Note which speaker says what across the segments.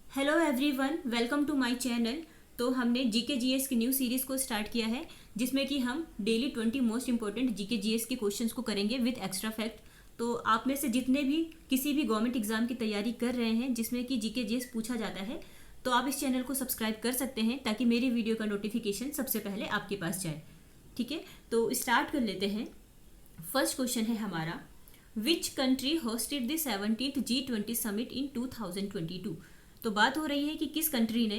Speaker 1: Hello everyone, welcome to my channel. तो हमने GK GS की न्यू सीरीज को स्टार्ट किया है जिसमें कि हम daily 20 most important GK GS के क्वेश्चंस को करेंगे विद एक्स्ट्रा फैक्ट। तो आप में से जितने भी किसी भी गवर्नमेंट एग्जाम की तैयारी कर रहे हैं जिसमें कि जीके जीएस पूछा जाता है, तो आप इस चैनल को सब्सक्राइब कर सकते हैं ताकि मेरी वीडियो का नोटिफिकेशन सबसे पहले आपके पास जाए। ठीक है, तो स्टार्ट कर लेते हैं। फर्स्ट क्वेश्चन है हमारा, which country hosted the 17th G20 summit in 2022। तो बात हो रही है कि किस कंट्री ने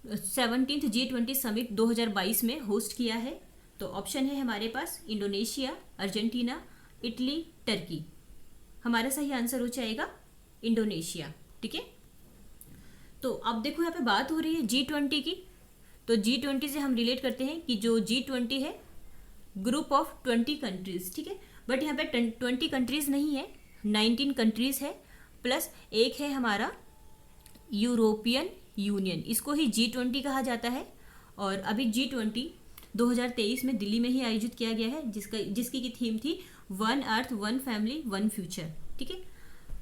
Speaker 1: 17th G20 समिट 2022 में होस्ट किया है। तो ऑप्शन है हमारे पास इंडोनेशिया, अर्जेंटीना, इटली, टर्की। हमारा सही आंसर हो जाएगा इंडोनेशिया। ठीक है, तो अब देखो यहाँ पे बात हो रही है G20 की। तो G20 से हम रिलेट करते हैं कि जो G20 है ग्रुप ऑफ 20 कंट्रीज। ठीक है, बट यहाँ पे 20 कंट्रीज नहीं है, 19 कंट्रीज है, प्लस एक है हमारा यूरोपियन यूनियन। इसको ही G20 कहा जाता है। और अभी G20 2023 में दिल्ली में ही आयोजित किया गया है जिसकी की थीम थी one earth one family one future. ठीक है,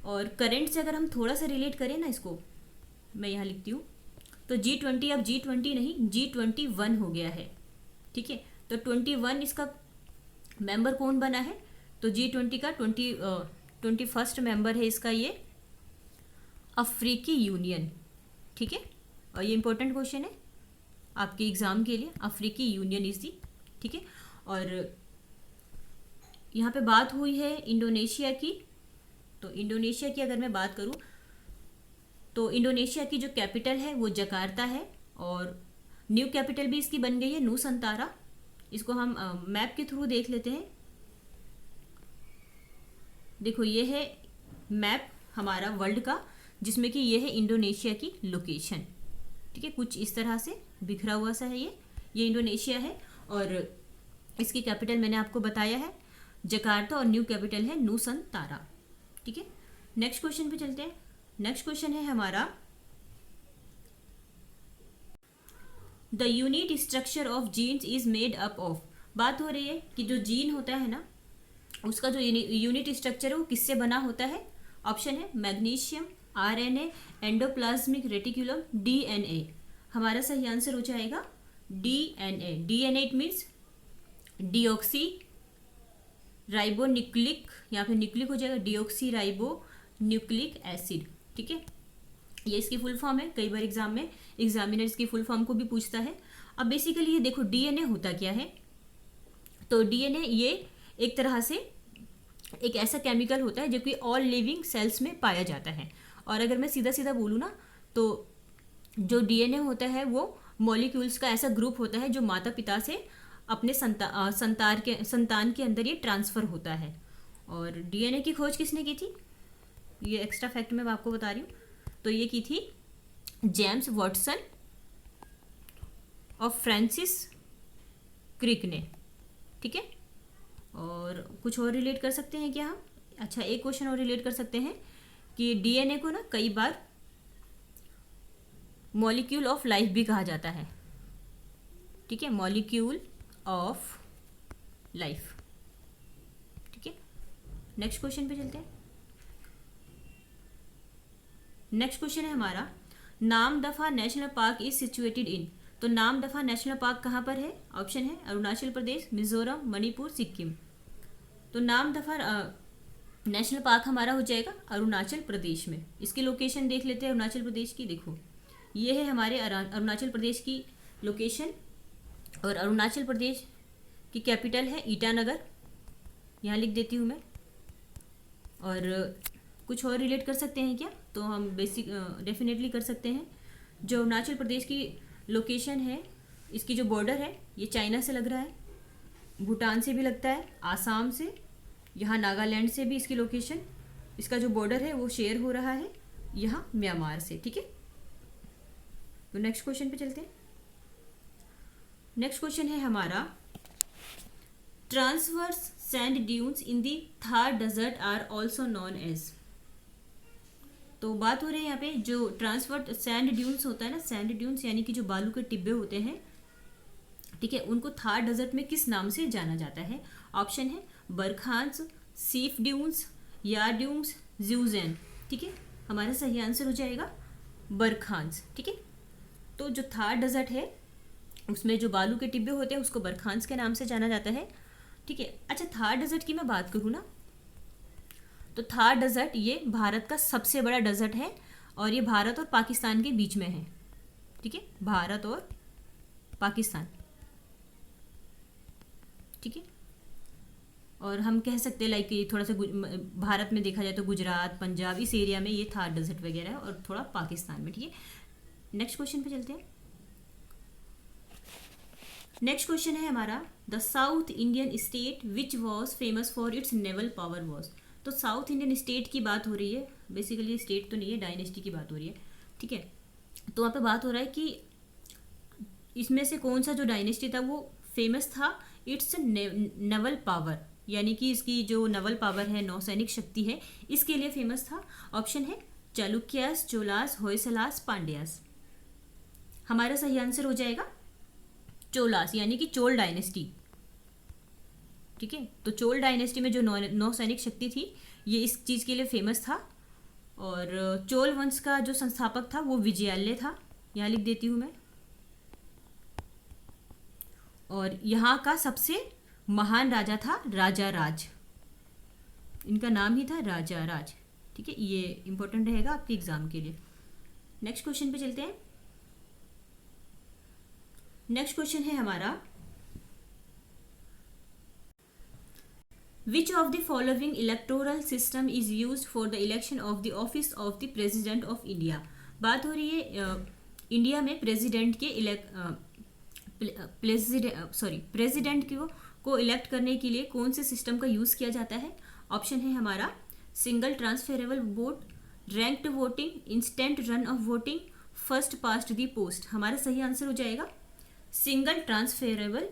Speaker 1: और करंट से अगर हम थोड़ा सा रिलेट करें ना, इसको मैं यहाँ लिखती हूँ। तो G20 अब G20 नहीं, G21 हो गया है। ठीक है, तो 21 इसका मेंबर कौन बना है? तो G20 का 21st मेंबर है इसका ये अफ्रीकी यूनियन। ठीक है, और ये इंपॉर्टेंट क्वेश्चन है आपके एग्जाम के लिए, अफ्रीकी यूनियन इज दी। ठीक है, और यहाँ पे बात हुई है इंडोनेशिया की। तो इंडोनेशिया की अगर मैं बात करूँ तो इंडोनेशिया की जो कैपिटल है वो जकार्ता है, और न्यू कैपिटल भी इसकी बन गई है नूसंतारा। इसको हम मैप के थ्रू देख लेते हैं। देखो ये है मैप हमारा वर्ल्ड का, जिसमें कि ये है इंडोनेशिया की लोकेशन। ठीक है, कुछ इस तरह से बिखरा हुआ सा है ये इंडोनेशिया है, और इसकी कैपिटल मैंने आपको बताया है जकार्ता, और न्यू कैपिटल है नूसंतारा। ठीक है, नेक्स्ट क्वेश्चन पे चलते हैं। नेक्स्ट क्वेश्चन है हमारा, the unit structure of genes is made up of. बात हो रही है कि जो जीन होता है ना, उसका जो यूनिट स्ट्रक्चर है वो किससे बना होता है। ऑप्शन है magnesium, RNA, endoplasmic reticulum, DNA. हमारा सही आंसर हो जाएगा DNA. DNA it means deoxy ribo nucleic, या फिर न्यूक्लिक हो जाएगा डीऑक्सी राइबो न्यूक्लिक एसिड। ठीक है, ये इसकी फुल फॉर्म है। कई बार एग्जाम में एग्जामिनर इसकी फुल फॉर्म को भी पूछता है। अब बेसिकली ये देखो डीएनए होता क्या है। तो डीएनए ये एक तरह से एक ऐसा केमिकल होता है जो कि ऑल लिविंग सेल्स में पाया जाता है। और अगर मैं सीधा सीधा बोलूँ ना, तो जो डीएनए होता है वो मॉलिक्यूल्स का ऐसा ग्रुप होता है जो माता पिता से अपने संतान के अंदर ये ट्रांसफ़र होता है। और डीएनए की खोज किसने की थी, ये एक्स्ट्रा फैक्ट मैं आपको बता रही हूँ। तो ये की थी जेम्स वॉटसन और फ्रांसिस क्रिक ने। ठीक है, और कुछ और रिलेट कर सकते हैं क्या हम? अच्छा, एक क्वेश्चन और रिलेट कर सकते हैं कि डीएनए को ना कई बार मॉलिक्यूल ऑफ लाइफ भी कहा जाता है। ठीक है, मॉलिक्यूल ऑफ लाइफ। ठीक है, नेक्स्ट क्वेश्चन पे चलते हैं। नेक्स्ट क्वेश्चन है हमारा, Namdapha national park is situated in. तो नामदफा नेशनल पार्क कहाँ पर है? ऑप्शन है अरुणाचल प्रदेश, मिजोरम, मणिपुर, सिक्किम। तो नामदफा नेशनल पार्क हमारा हो जाएगा अरुणाचल प्रदेश में। इसकी लोकेशन देख लेते हैं अरुणाचल प्रदेश की। देखो ये है हमारे अरुणाचल प्रदेश की लोकेशन, और अरुणाचल प्रदेश की कैपिटल है ईटानगर। यहाँ लिख देती हूँ मैं। और कुछ और रिलेट कर सकते हैं क्या? तो हम बेसिक डेफिनेटली कर सकते हैं। जो अरुणाचल प्रदेश की लोकेशन है, इसकी जो बॉर्डर है ये चाइना से लग रहा है, भूटान से भी लगता है, आसाम से, यहाँ नागालैंड से भी इसकी लोकेशन, इसका जो बॉर्डर है वो शेयर हो रहा है यहाँ म्यांमार से। ठीक है, तो नेक्स्ट क्वेश्चन पे चलते हैं। नेक्स्ट क्वेश्चन है हमारा, transverse sand dunes in the Thar desert are also known as. तो बात हो रही है यहाँ पे जो ट्रांसवर्स सैंड ड्यून्स होता है ना, सैंड ड्यून्स यानी कि जो बालू के टिब्बे होते हैं, ठीक है, उनको थार डेजर्ट में किस नाम से जाना जाता है? ऑप्शन है बरखांस, सीफ ड्यून्स, यार ड्यून्स, ज्यूजेन। ठीक है, हमारा सही आंसर हो जाएगा बरखांस, ठीक है। तो जो थार डेजर्ट है उसमें जो बालू के टिब्बे होते हैं उसको बरखांस के नाम से जाना जाता है, ठीक है। अच्छा, थार डेजर्ट की मैं बात करूँ ना, तो थार डेजर्ट ये भारत का सबसे बड़ा डेजर्ट है और ये भारत और पाकिस्तान के बीच में है, ठीक है, भारत और पाकिस्तान, ठीक है। और हम कह सकते हैं लाइक थोड़ा सा भारत में देखा जाए तो गुजरात, पंजाब, इस एरिया में ये थार डेजर्ट वगैरह है और थोड़ा पाकिस्तान में, ठीक है। नेक्स्ट क्वेश्चन पे चलते हैं। नेक्स्ट क्वेश्चन है हमारा, the south Indian state which was famous for its naval power was. तो साउथ इंडियन स्टेट की बात हो रही है, बेसिकली स्टेट तो नहीं है, डायनेस्टी की बात हो रही है, ठीक है। तो वहाँ पे बात हो रहा है कि इसमें से कौन सा जो डायनेस्टी था वो फेमस था इट्स नेवल पावर, यानी कि इसकी जो नवल पावर है, नौसैनिक शक्ति है, इसके लिए फेमस था। ऑप्शन है चालुक्यास, चोलास, होयसलास, पांड्यास। हमारा सही आंसर हो जाएगा चोलास, यानी कि चोल डायनेस्टी, ठीक है। तो चोल डायनेस्टी में जो नौसैनिक शक्ति थी ये इस चीज़ के लिए फेमस था। और चोल वंश का जो संस्थापक था वो विजयालय था, यहाँ लिख देती हूँ मैं। और यहाँ का सबसे महान राजा था राजा राज, इनका नाम ही था राजा राज, ठीक है। ये इंपॉर्टेंट रहेगा आपके एग्जाम के लिए। नेक्स्ट क्वेश्चन पे चलते हैं। नेक्स्ट क्वेश्चन है हमारा, which of the following electoral system is used for the election of the office of the president of India. बात हो रही है इंडिया में प्रेसिडेंट के प्रेसिडेंट को इलेक्ट करने के लिए कौन से सिस्टम का यूज़ किया जाता है। ऑप्शन है हमारा single transferable vote, ranked voting, instant run off voting, first past the post. हमारा सही आंसर हो जाएगा सिंगल ट्रांसफेरेबल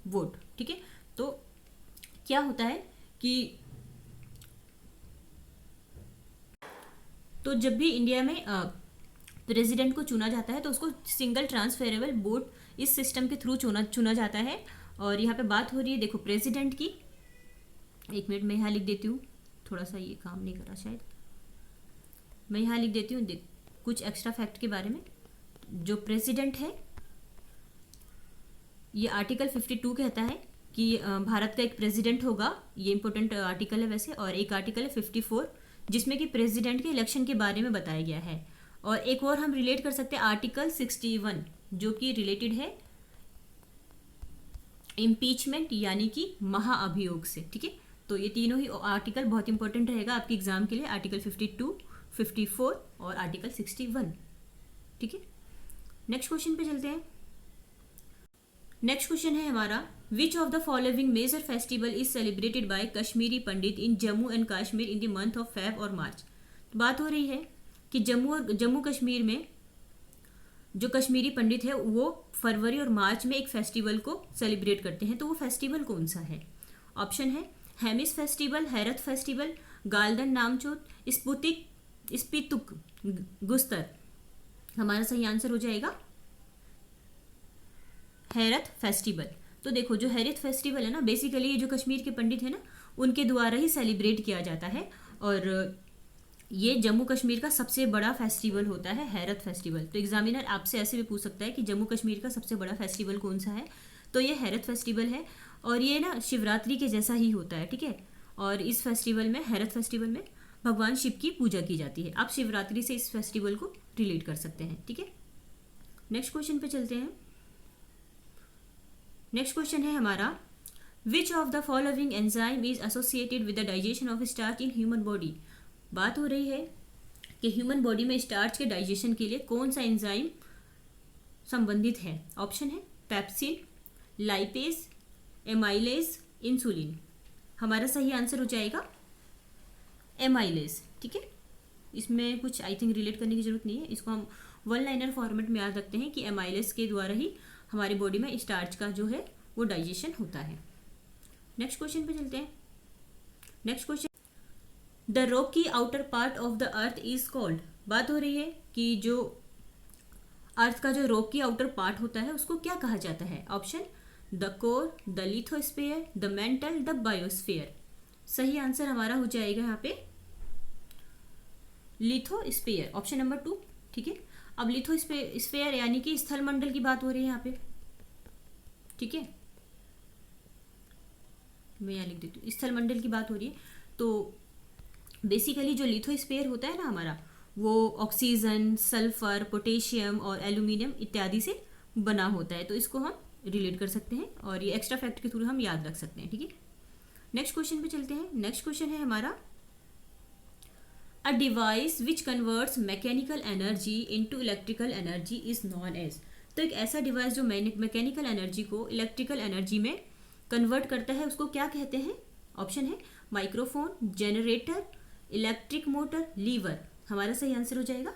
Speaker 1: वोट, ठीक है। तो क्या होता है कि तो जब भी इंडिया में प्रेसिडेंट को चुना जाता है तो उसको सिंगल ट्रांसफेरेबल वोट इस सिस्टम के थ्रू चुना जाता है। और यहाँ पे बात हो रही है देखो प्रेसिडेंट की, एक मिनट मैं यहाँ लिख देती हूँ, थोड़ा सा ये काम नहीं कर रहा शायद, मैं यहाँ लिख देती हूँ कुछ एक्स्ट्रा फैक्ट के बारे में। जो प्रेसिडेंट है ये आर्टिकल 52 कहता है कि भारत का एक प्रेसिडेंट होगा, ये इंपॉर्टेंट आर्टिकल है वैसे। और एक आर्टिकल है 54 जिसमें कि प्रेसिडेंट के इलेक्शन के बारे में बताया गया है। और एक और हम रिलेट कर सकते हैं आर्टिकल 61 जो कि रिलेटेड है इम्पीचमेंट यानी कि महाअभियोग से, ठीक है। तो ये तीनों ही आर्टिकल बहुत इंपॉर्टेंट रहेगा आपके एग्जाम के लिए, आर्टिकल 52, 54 और आर्टिकल 61, ठीक है। नेक्स्ट क्वेश्चन पे चलते हैं। नेक्स्ट क्वेश्चन है हमारा, which of the following major festival is celebrated by Kashmiri Pandit in Jammu and Kashmir in the month of Feb और मार्च। तो बात हो रही है कि जम्मू कश्मीर में जो कश्मीरी पंडित है वो फरवरी और मार्च में एक फेस्टिवल को सेलिब्रेट करते हैं। तो वो फेस्टिवल कौन सा है। ऑप्शन है हेमिस फेस्टिवल, हैरत फेस्टिवल, गाल्डन नामचोत, स्पितुक गुस्तर। हमारा सही आंसर हो जाएगा हैरत फेस्टिवल। तो देखो जो हैरत फेस्टिवल है ना, बेसिकली ये जो कश्मीर के पंडित है ना उनके द्वारा ही सेलिब्रेट किया जाता है। और ये जम्मू कश्मीर का सबसे बड़ा फेस्टिवल होता है हैरत फेस्टिवल। तो एग्जामिनर आपसे ऐसे भी पूछ सकता है कि जम्मू कश्मीर का सबसे बड़ा फेस्टिवल कौन सा है, तो ये हैरत फेस्टिवल है। और ये ना शिवरात्रि के जैसा ही होता है, ठीक है। और इस फेस्टिवल में, हैरत फेस्टिवल में भगवान शिव की पूजा की जाती है। आप शिवरात्रि से इस फेस्टिवल को रिलेट कर सकते हैं, ठीक है। नेक्स्ट क्वेश्चन पे चलते हैं। नेक्स्ट क्वेश्चन है हमारा, which of the following enzyme is associated with the digestion of starch in human body. बात हो रही है कि ह्यूमन बॉडी में स्टार्च के डाइजेशन के लिए कौन सा एंजाइम संबंधित है। ऑप्शन है पेप्सिन, लाइपेज, एमाइलेज, इंसुलिन। हमारा सही आंसर हो जाएगा एमाइलेज, ठीक है। इसमें कुछ आई थिंक रिलेट करने की जरूरत नहीं है, इसको हम वन लाइनर फॉर्मेट में याद रखते हैं कि एमाइलेज के द्वारा ही हमारी बॉडी में स्टार्च का जो है वो डाइजेशन होता है। नेक्स्ट क्वेश्चन पे चलते हैं। Next question, the Rocky outer part of the earth is called. बात हो रही है कि जो अर्थ का जो रॉकी आउटर पार्ट होता है उसको क्या कहा जाता है। Option the core, the lithosphere, the mental, the biosphere. सही आंसर हमारा हो जाएगा यहाँ पे लिथोस्फीयर, ऑप्शन नंबर 2, ठीक है। अब लिथोस्फेयर यानी कि स्थल मंडल की बात हो रही है यहाँ पे, ठीक है, मैं यहाँ लिख देती हूँ, स्थल मंडल की बात हो रही है। तो बेसिकली जो लिथोस्फेयर होता है ना हमारा, वो ऑक्सीजन, सल्फर, पोटेशियम और एल्यूमिनियम इत्यादि से बना होता है। तो इसको हम रिलेट कर सकते हैं और ये एक्स्ट्रा फैक्ट के थ्रू हम याद रख सकते हैं, ठीक है। नेक्स्ट क्वेश्चन पे चलते हैं। नेक्स्ट क्वेश्चन है हमारा, a device which converts mechanical energy into electrical energy is known as. तो एक ऐसा डिवाइस जो मैकेनिकल एनर्जी को इलेक्ट्रिकल एनर्जी में कन्वर्ट करता है उसको क्या कहते हैं? ऑप्शन है microphone, generator, electric motor, lever. हमारा सही आंसर हो जाएगा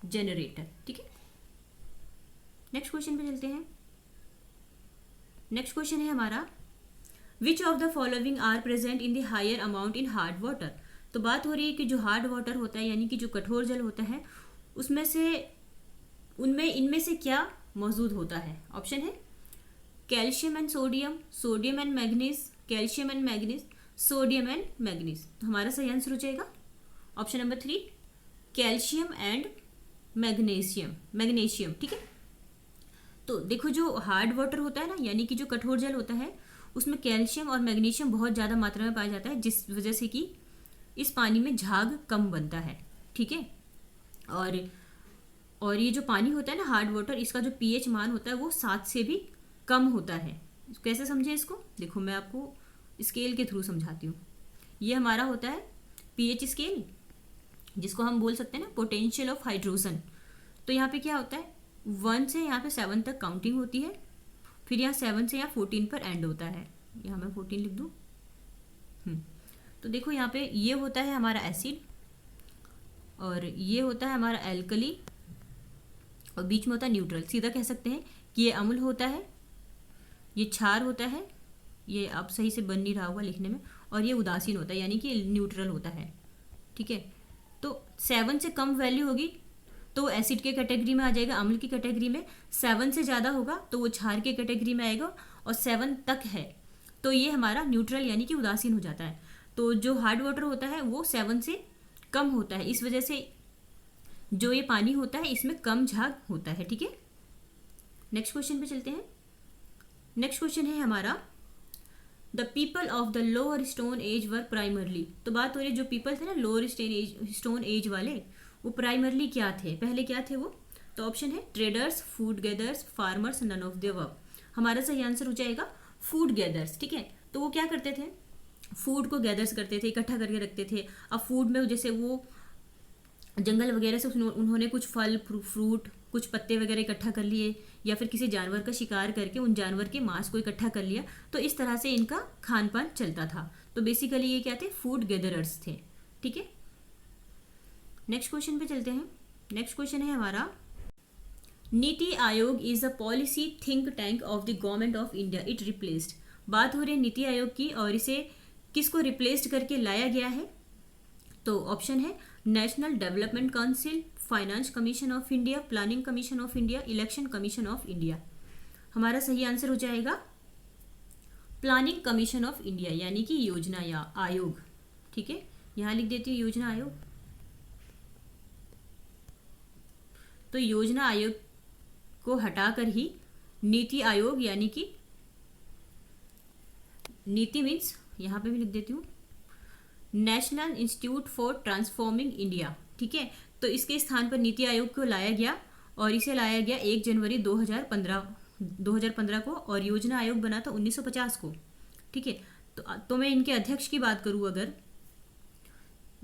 Speaker 1: जनरेटर, ठीक है। नेक्स्ट क्वेश्चन पे चलते हैं। नेक्स्ट क्वेश्चन है हमारा, which of the following are present in the higher amount in hard water. तो बात हो रही है कि जो हार्ड वाटर होता है यानी कि जो कठोर जल होता है उसमें से इनमें से क्या मौजूद होता है? ऑप्शन है calcium and sodium, sodium and manganese, calcium and manganese, sodium and manganese. तो हमारा सही आंसर हो जाएगा option number 3, calcium and magnesium, ठीक है। तो देखो जो हार्ड वाटर होता है ना यानी कि जो कठोर जल होता है उसमें कैल्शियम और मैग्नीशियम बहुत ज़्यादा मात्रा में पाया जाता है, जिस वजह से कि इस पानी में झाग कम बनता है, ठीक है। और ये जो पानी होता है ना हार्ड वाटर, इसका जो पीएच मान होता है वो 7 से भी कम होता है। कैसे समझे इसको? देखो मैं आपको स्केल के थ्रू समझाती हूँ। ये हमारा होता है पीएच स्केल, जिसको हम बोल सकते हैं ना पोटेंशियल ऑफ हाइड्रोजन। तो यहाँ पे क्या होता है 1 से यहाँ पे 7 तक काउंटिंग होती है, फिर यहाँ 7 से यहाँ 14 पर एंड होता है। यहाँ मैं 14 लिख दूँ। तो देखो यहाँ पे ये होता है हमारा एसिड और ये होता है हमारा एल्कली और बीच में होता है न्यूट्रल। सीधा कह सकते हैं कि ये अम्ल होता है, ये क्षार होता है, ये अब सही से बन नहीं रहा होगा लिखने में, और ये उदासीन होता है यानी कि न्यूट्रल होता है, ठीक है। तो 7 से कम वैल्यू होगी तो एसिड के कैटेगरी में आ जाएगा, अम्ल की कैटेगरी में। 7 से ज़्यादा होगा तो वो क्षार के कैटेगरी में आएगा, और 7 तक है तो ये हमारा न्यूट्रल यानी कि उदासीन हो जाता है। तो जो हार्ड वाटर होता है वो 7 से कम होता है, इस वजह से जो ये पानी होता है इसमें कम झाग होता है, ठीक है। नेक्स्ट क्वेश्चन पे चलते हैं। नेक्स्ट क्वेश्चन है हमारा, the people of the lower stone age were primarily. तो बात हो रही है जो पीपल थे ना लोअर स्टोन एज वाले, वो प्राइमरली क्या थे, पहले क्या थे वो? तो ऑप्शन है traders, food gatherers, farmers, none of the above. हमारा सही आंसर हो जाएगा फूड गैदर्स, ठीक है। तो वो क्या करते थे? फूड को गैदर्स करते थे, इकट्ठा करके रखते थे। अब फूड में जैसे वो जंगल वगैरह से उन्होंने कुछ फल फ्रूट कुछ पत्ते वगैरह इकट्ठा कर लिए, या फिर किसी जानवर का शिकार करके उन जानवर के मांस को इकट्ठा कर लिया। तो इस तरह से इनका खान पान चलता था। तो बेसिकली ये क्या थे? फूड गैदरर्स थे, ठीक है। नेक्स्ट क्वेश्चन पे चलते हैं। नेक्स्ट क्वेश्चन है हमारा, NITI Aayog is a policy think tank of the government of India, it replaced. बात हो रही है नीति आयोग की, और इसे किसको रिप्लेस्ड करके लाया गया है? तो ऑप्शन है national development council, finance commission of India, planning commission of India, election commission of India. हमारा सही आंसर हो जाएगा प्लानिंग कमीशन ऑफ इंडिया यानी कि योजना या आयोग, ठीक है। यहां लिख देती हूँ योजना आयोग। तो योजना आयोग को हटाकर ही नीति आयोग यानी कि नीति मीन्स यहां पे भी लिख देती हूँ national institute for transforming India, ठीक है। तो इसके स्थान पर नीति आयोग को लाया गया, और इसे लाया गया 1 जनवरी 2015 को, और योजना आयोग बना था 1950 को, ठीक है। तो मैं इनके अध्यक्ष की बात करूँ, अगर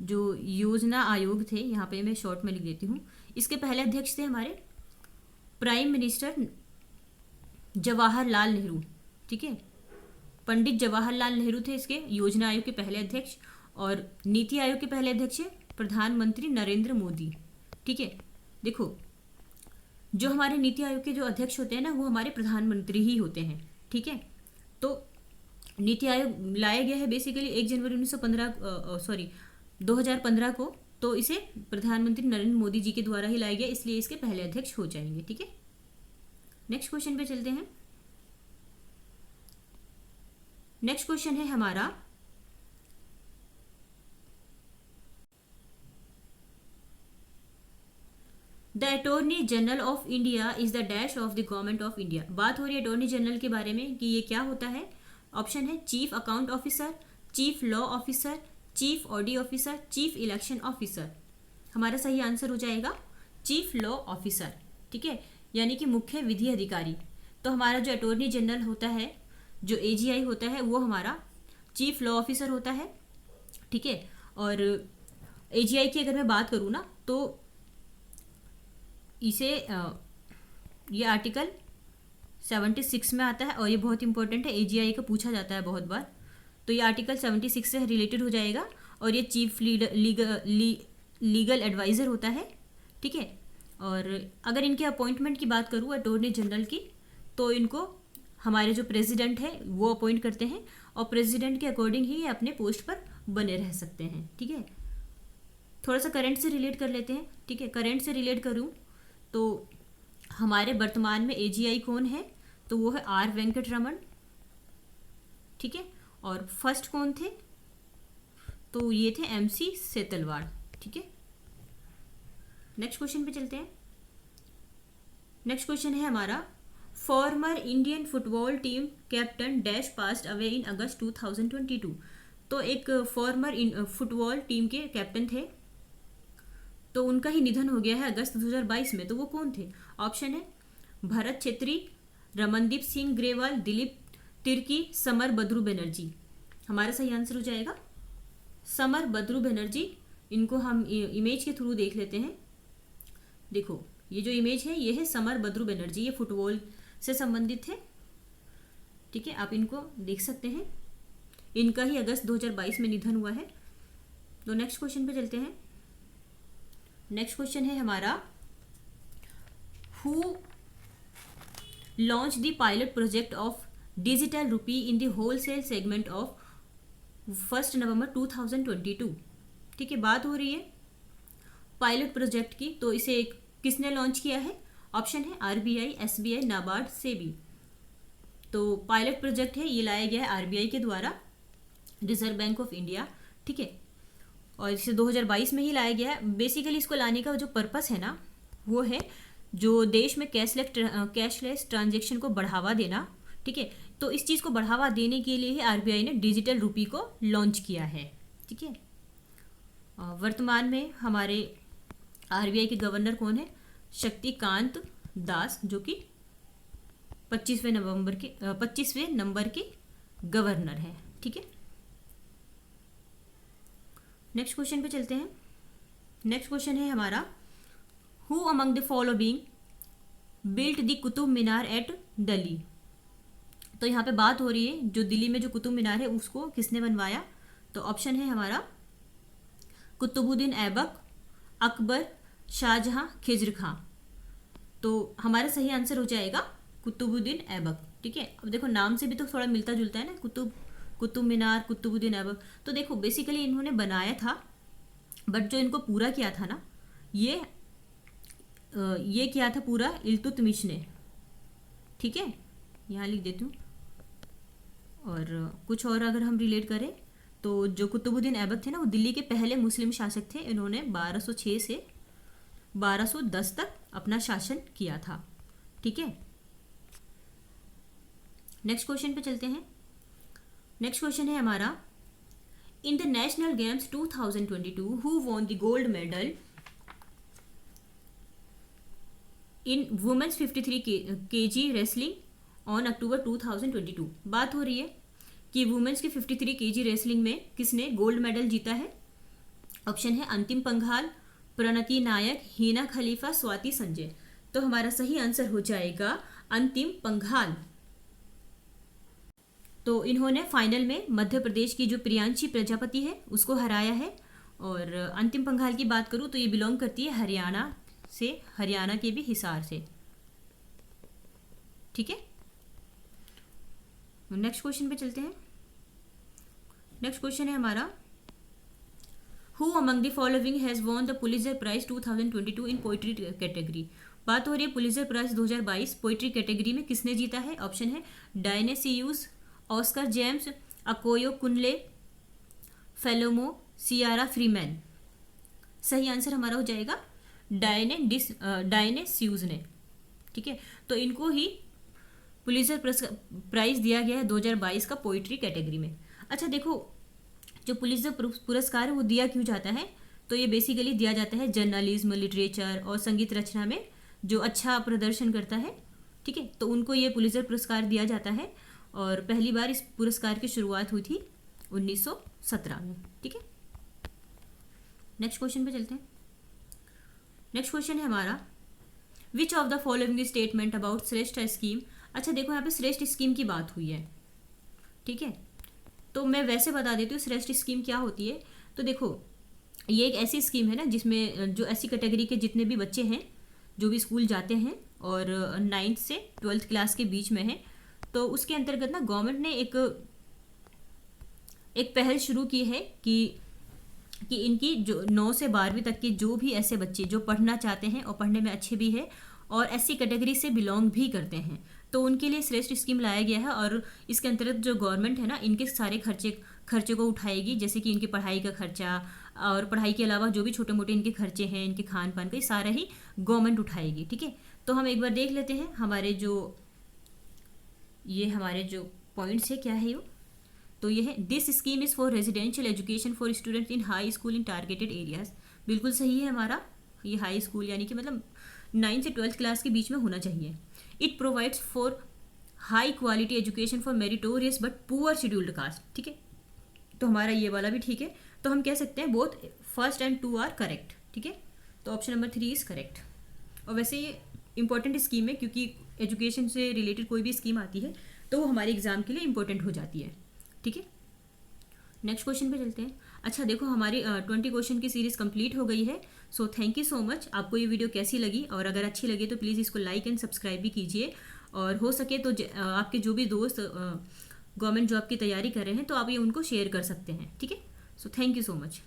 Speaker 1: जो योजना आयोग थे, यहाँ पे मैं शॉर्ट में लिख देती हूँ, इसके पहले अध्यक्ष थे हमारे प्राइम मिनिस्टर जवाहरलाल नेहरू, ठीक है। पंडित जवाहरलाल नेहरू थे इसके योजना आयोग के पहले अध्यक्ष, और नीति आयोग के पहले अध्यक्ष है प्रधानमंत्री नरेंद्र मोदी, ठीक है। देखो जो हमारे नीति आयोग के जो अध्यक्ष होते हैं ना वो हमारे प्रधानमंत्री ही होते हैं, ठीक है। तो नीति आयोग लाया गया है बेसिकली 1 जनवरी 2015 को, तो इसे प्रधानमंत्री नरेंद्र मोदी जी के द्वारा ही लाया गया, इसलिए इसके पहले अध्यक्ष हो जाएंगे, ठीक है। नेक्स्ट क्वेश्चन पे चलते हैं। नेक्स्ट क्वेश्चन है हमारा, the attorney general of India is the dash of the government of India. बात हो रही है अटॉर्नी जनरल के बारे में कि ये क्या होता है। ऑप्शन है chief account officer, chief law officer, chief audit officer, chief election officer. हमारा सही आंसर हो जाएगा चीफ लॉ ऑफिसर, ठीक है, यानी कि मुख्य विधि अधिकारी। तो हमारा जो अटॉर्नी जनरल होता है, जो एजीआई होता है, वो हमारा चीफ लॉ ऑफिसर होता है, ठीक है। और एजीआई की अगर मैं बात करूँ ना, तो इसे ये आर्टिकल 76 में आता है और ये बहुत इंपॉर्टेंट है, एजीआई का पूछा जाता है बहुत बार। तो ये आर्टिकल 76 से रिलेटेड हो जाएगा और ये चीफ लीगल एडवाइज़र होता है, ठीक है। और अगर इनके अपॉइंटमेंट की बात करूँ अटॉर्नी जनरल की, तो इनको हमारे जो प्रेसिडेंट है वो अपॉइंट करते हैं और प्रेसिडेंट के अकॉर्डिंग ही ये अपने पोस्ट पर बने रह सकते हैं, ठीक है। थोड़ा सा करंट से रिलेट कर लेते हैं, ठीक है। करंट से रिलेट करूँ तो हमारे वर्तमान में एजीआई कौन है, तो वो है आर वेंकट रमन, ठीक है। और फर्स्ट कौन थे, तो ये थे एमसी सेतलवाड़, ठीक है। नेक्स्ट क्वेश्चन पे चलते हैं। नेक्स्ट क्वेश्चन है हमारा, former Indian football team captain dash passed away in August 2022। तो एक फॉर्मर फुटबॉल टीम के कैप्टन थे, तो उनका ही निधन हो गया है अगस्त 2022 में। तो वो कौन थे? ऑप्शन है भरत छेत्री, रमनदीप सिंह ग्रेवाल, दिलीप तिर्की, समर बद्रू बनर्जी। हमारा सही आंसर हो जाएगा समर बद्रू बनर्जी। इनको हम इमेज के थ्रू देख लेते हैं। देखो ये जो इमेज है ये है समर बद्रू बनर्जी, ये फुटबॉल से संबंधित है, ठीक है, आप इनको देख सकते हैं। इनका ही अगस्त 2022 में निधन हुआ है। तो नेक्स्ट क्वेश्चन पे चलते हैं। नेक्स्ट क्वेश्चन है हमारा, who launch the pilot project of digital rupee in the wholesale segment of 1 नवंबर 2022। ठीक है, बात हो रही है पायलट प्रोजेक्ट की, तो इसे किसने लॉन्च किया है? ऑप्शन है आरबीआई, एसबीआई, नाबार्ड, सेबी। तो पायलट प्रोजेक्ट है ये लाया गया है आरबीआई के द्वारा, रिजर्व बैंक ऑफ इंडिया, ठीक है, और इसे 2022 में ही लाया गया है। बेसिकली इसको लाने का जो पर्पस है ना, वो है जो देश में कैशलेस ट्रांजेक्शन को बढ़ावा देना, ठीक है। तो इस चीज़ को बढ़ावा देने के लिए ही आरबीआई ने डिजिटल रुपी को लॉन्च किया है, ठीक है। वर्तमान में हमारे आरबीआई के गवर्नर कौन है? शक्तिकांत दास, जो कि 25वें नंबर के गवर्नर है, ठीक है। नेक्स्ट क्वेश्चन पे चलते हैं। नेक्स्ट क्वेश्चन है हमारा, who among the following built the Qutub Minar at Delhi. तो यहाँ पे बात हो रही है जो दिल्ली में जो कुतुब मीनार है उसको किसने बनवाया? तो ऑप्शन है हमारा कुतुबुद्दीन ऐबक, अकबर, शाहजहां, खिज्र खां। तो हमारा सही आंसर हो जाएगा कुतुबुद्दीन ऐबक, ठीक है। अब देखो नाम से भी तो थोड़ा मिलता जुलता है ना, कुतुब मीनार, कुतुबुद्दीन ऐबक। तो देखो बेसिकली इन्होंने बनाया था, बट जो इनको पूरा किया था ना, ये किया था पूरा इल्तुतमिश ने, ठीक है, यहाँ लिख देती हूँ। और कुछ और अगर हम रिलेट करें तो जो कुतुबुद्दीन ऐबक थे ना, वो दिल्ली के पहले मुस्लिम शासक थे। इन्होंने 1206 से 1210 तक अपना शासन किया था, ठीक है। नेक्स्ट क्वेश्चन पे चलते हैं। नेक्स्ट क्वेश्चन है हमारा, in the national games 2022 who won the gold medal in women's 53 kg wrestling on October 2022। बात हो रही है कि वुमेन्स की 53 kg रेसलिंग में किसने गोल्ड मेडल जीता है? ऑप्शन है अंतिम पंघाल, प्रणति नायक, हिना खलीफा, स्वाति संजय। तो हमारा सही आंसर हो जाएगा अंतिम पंघाल। तो इन्होंने फाइनल में मध्य प्रदेश की जो प्रियांशी प्रजापति है उसको हराया है। और अंतिम पंघाल की बात करूँ तो ये बिलोंग करती है हरियाणा से, हरियाणा के भी हिसार से, ठीक है। नेक्स्ट क्वेश्चन पे चलते हैं। नेक्स्ट क्वेश्चन है हमारा, who among the following has won the Pulitzer prize 2022 in poetry category. बात हो रही है पुलित्जर प्राइज 2022 पोइट्री कैटेगरी में किसने जीता है? ऑप्शन है Diane Seuss, Oscar James, Akoyo Kunle, Felomo, Ciara Freeman. सही आंसर हमारा हो जाएगा डायने स्यूज ने, ठीक है। तो इनको ही पुलित्जर प्राइज दिया गया है 2022 का पोइट्री कैटेगरी में। अच्छा देखो, जो पुलित्जर पुरस्कार है वो दिया क्यों जाता है, तो ये बेसिकली दिया जाता है जर्नलिज्म, लिटरेचर और संगीत रचना में जो अच्छा प्रदर्शन करता है, ठीक है, तो उनको ये पुलित्जर पुरस्कार दिया जाता है। और पहली बार इस पुरस्कार की शुरुआत हुई थी 1917 में, ठीक है। नेक्स्ट क्वेश्चन पे चलते हैं। नेक्स्ट क्वेश्चन है हमारा, which of the following statement about श्रेष्ठ स्कीम। अच्छा देखो, यहाँ पे श्रेष्ठ स्कीम की बात हुई है, ठीक है, तो मैं वैसे बता देती हूँ श्रेष्ठ स्कीम क्या होती है। तो देखो, ये एक ऐसी स्कीम है ना जिसमें जो ऐसी कैटेगरी के जितने भी बच्चे हैं जो भी स्कूल जाते हैं और 9th से 12th क्लास के बीच में हैं, तो उसके अंतर्गत ना गवर्नमेंट ने एक पहल शुरू की है कि इनकी जो 9 से 12वीं तक के जो भी ऐसे बच्चे जो पढ़ना चाहते हैं और पढ़ने में अच्छे भी हैं और ऐसी कैटेगरी से बिलोंग भी करते हैं, तो उनके लिए श्रेष्ठ स्कीम लाया गया है। और इसके अंतर्गत जो गवर्नमेंट है ना, इनके सारे खर्चे को उठाएगी, जैसे कि इनकी पढ़ाई का खर्चा और पढ़ाई के अलावा जो भी छोटे मोटे इनके खर्चे हैं, इनके खान पान का, ये सारा ही गवर्नमेंट उठाएगी, ठीक है। तो हम एक बार देख लेते हैं हमारे जो पॉइंट्स है क्या है ये। तो ये है, this scheme is for residential education for students in high school in targeted areas. बिल्कुल सही है हमारा, ये हाई स्कूल यानी कि मतलब 9 से 12th क्लास के बीच में होना चाहिए। It provides for high quality education for meritorious but poor scheduled caste, ठीक है, तो हमारा ये वाला भी ठीक है। तो हम कह सकते हैं बोथ 1 और 2 आर करेक्ट, ठीक है, तो ऑप्शन नंबर 3 इज़ करेक्ट। और वैसे ये इंपॉर्टेंट स्कीम है क्योंकि एजुकेशन से रिलेटेड कोई भी स्कीम आती है तो वो हमारे एग्जाम के लिए इंपॉर्टेंट हो जाती है, ठीक है। नेक्स्ट क्वेश्चन पे चलते हैं। अच्छा देखो, हमारी 20 क्वेश्चन की सीरीज़ कंप्लीट हो गई है। So thank you so much. आपको ये वीडियो कैसी लगी, और अगर अच्छी लगी तो प्लीज़ इसको लाइक एंड सब्सक्राइब भी कीजिए, और हो सके तो आपके जो भी दोस्त गवर्नमेंट जॉब की तैयारी कर रहे हैं तो आप ये उनको शेयर कर सकते हैं, ठीक है। So thank you so much.